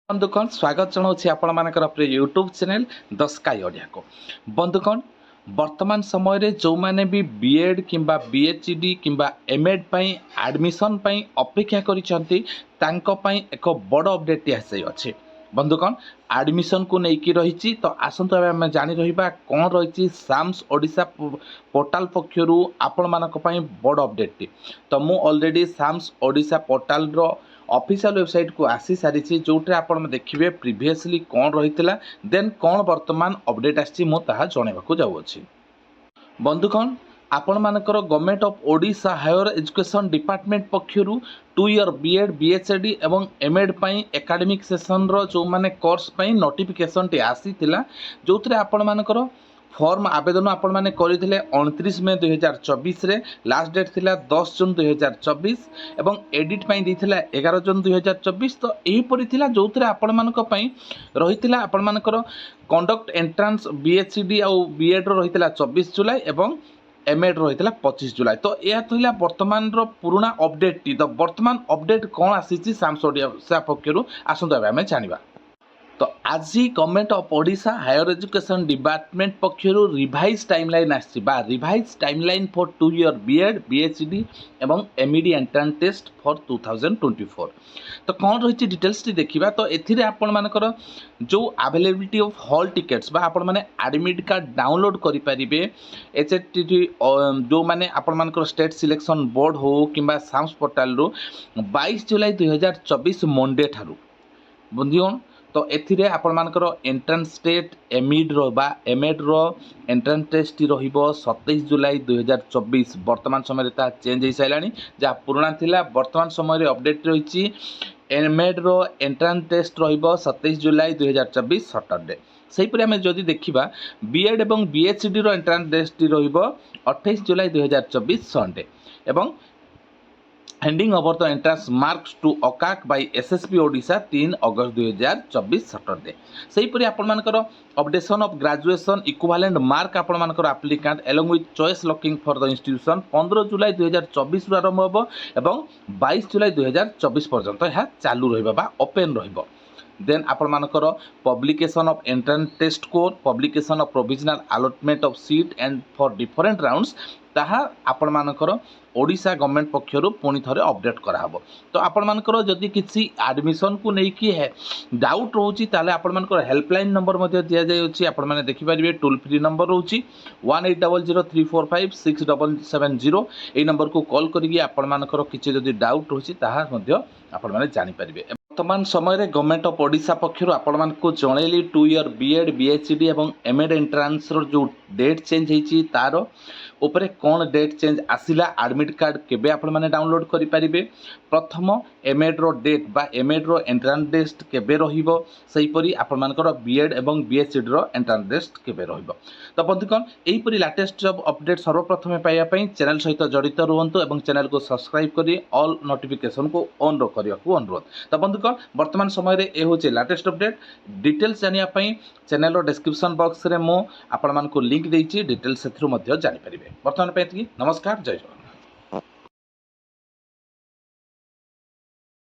बंधुगण स्वागत जनाऊँ आपण प्रिय YouTube channel the sky Odia को। बंधुगण वर्तमान समय रे जो माने भी बीएड किंबा बीएचडी किंबा एमएड पई एडमिशन पई अपेक्षा करिसंती तांको पई एक बड़ अपडेट आसी। बंधुगण एडमिशन को लेकिन रही तो आसतु आम जानी रहा कौन रही साम्स ओडिशा पोर्टाल पक्षर आपण मानक पई बड़ अपडेट तो मु ऑलरेडी साम्स ओडिशा पोर्टाल रो ऑफिशियल वेबसाइट को आसी सारी जोटे आप देखिए प्रीवियसली कौन रही देन कौन वर्तमान अपडेट आसी जनवाक जाऊँगी। बंधुगण आपण मानकर government of Odisha higher education department पक्षर 2 ईयर बीएड बीएचडी एवं एमएड पई एकेडमिक सेशन रो जो माने कोर्स पई नोटिफिकेशन टी आसी जो थे आपण मानकर फॉर्म आवेदन आपण मैंने करते 29 मई 2024 रे लास्ट डेट थिला 10 जून 2024 एवं एडिट पई देथिला 11 जून 2024 तो एहीपरि थिला जो थे आपण मानक पई रहिथिला आपण मानकर कंडक्ट एंट्रांस बीएचडी और बीएड रो रहिथिला 24 जुलाई एवं एमएड रहिथिला 25 जुलाई तो यह थिला वर्तमान रो पुराना अपडेट टी तो वर्तमान अपडेट कौन आसी साम्स ओडिशा पक्षरु आसंता आमे जानिबा। तो आज government of Odisha higher education department पक्षर रिवाइज टाइमलाइन आसी revise timeline for 2 year BEd बीएचडी एवं एमईडी एंट्रांस टेस्ट फॉर 2024 तो कौन रही डिटेल्स देखा तो एथिरे आपण मानकर जो अवेलेबिलिटी ऑफ हॉल टिकेट्स बा आपण माने एडमिट कार्ड डाउनलोड करि परिबे एचएटी जो माने आपण मानकर स्टेट सिलेक्शन बोर्ड हो किंबा साम्स पोर्टल रो 22 जुलाई 2024 मंडे ठारू बंधुगण तो एथिरे आपण मानकर एंट्रांस टेस्ट एमईड रो बा एमएड रो एंट्रांस टेस्ट रहिबो 27 जुलाई 2024 वर्तमान समय ता चेंज हो साइलानी जहाँ पुराना थिला वर्तमान समय रे अपडेट रही एमएड रो एंट्रांस टेस्ट रहिबो 27 जुलाई 2024 सैटरडे सेहीपरि आम जदि देखा बीएड एवं बीएचडी रो एंट्रांस टेस्ट रहिबो 28 जुलाई 2024 संडे एवं handing over the entrance marks to OCAC by SSP Odisha 3 अगस्त 2024 सैटरडे सेहीपरि आपण मानकर updation of graduation equivalent mark आपण मानकर applicant along with choice locking for the institution 15 जुलाई 2024 रु आरंभ होबो एवं 22 जुलाई 2024 पर्यंत यह चालू रहिबा बा ओपन रहिबो। देन आपण मानकर publication of entrance test code publication of provisional allotment of seat and for different rounds ताहा आपण मानकर ओडिशा गवर्नमेंट पक्षर पुणी थे अपडेट कराहब। तो आपण मानकर जदि किसी एडमिशन को लेकिन है डाउट रोची ताले आपण मानकर हेल्पलाइन नंबर मध्य दिया जाय आपण माने देखि परिबे टोल फ्री नंबर रोची 180034567770 ए नंबर को कॉल करिके आपण मानकर किछि जदि डाउट रोची ताहा मध्य आपण माने जानि परिबे। वर्तमान समय रे गवर्नमेंट ऑफ ओडिशा पक्षर आपण मानकु जणैली 2 ईयर बीएड बीएचडी एवं एमएड एंट्रांस रो जो डेट चेंज हेची तारो उपरे कौन डेट चेंज आसिला एडमिट कार्ड केबे आपण माने डाउनलोड करि परिबे प्रथम एमएड रो डेट बा एमएड रो एंट्रांस टेस्ट केबे रहिबो सही परि आपण मानकर बीएड एवं बीएचडी रो एंट्रांस टेस्ट केबे रहिबो। तो बंधुगण एही परि लेटेस्ट जॉब अपडेट सर्वप्रथमे पाइबा पई चैनल सहित जड़ित रुहंतु एवं चैनल को सब्सक्राइब करी ऑल नोटिफिकेशन को ऑन रो करिया को अनुरोध। तो बंधुगण वर्तमान समय रे ए होचे लेटेस्ट अपडेट डिटेल्स जानिया पई चैनल रो डिस्क्रिप्शन बॉक्स रे मो आपण मान को लिंक देइछि डिटेल्स सेथरु मध्य जानि परिबे। वर्तमान पे नमस्कार जय जगन्नाथ।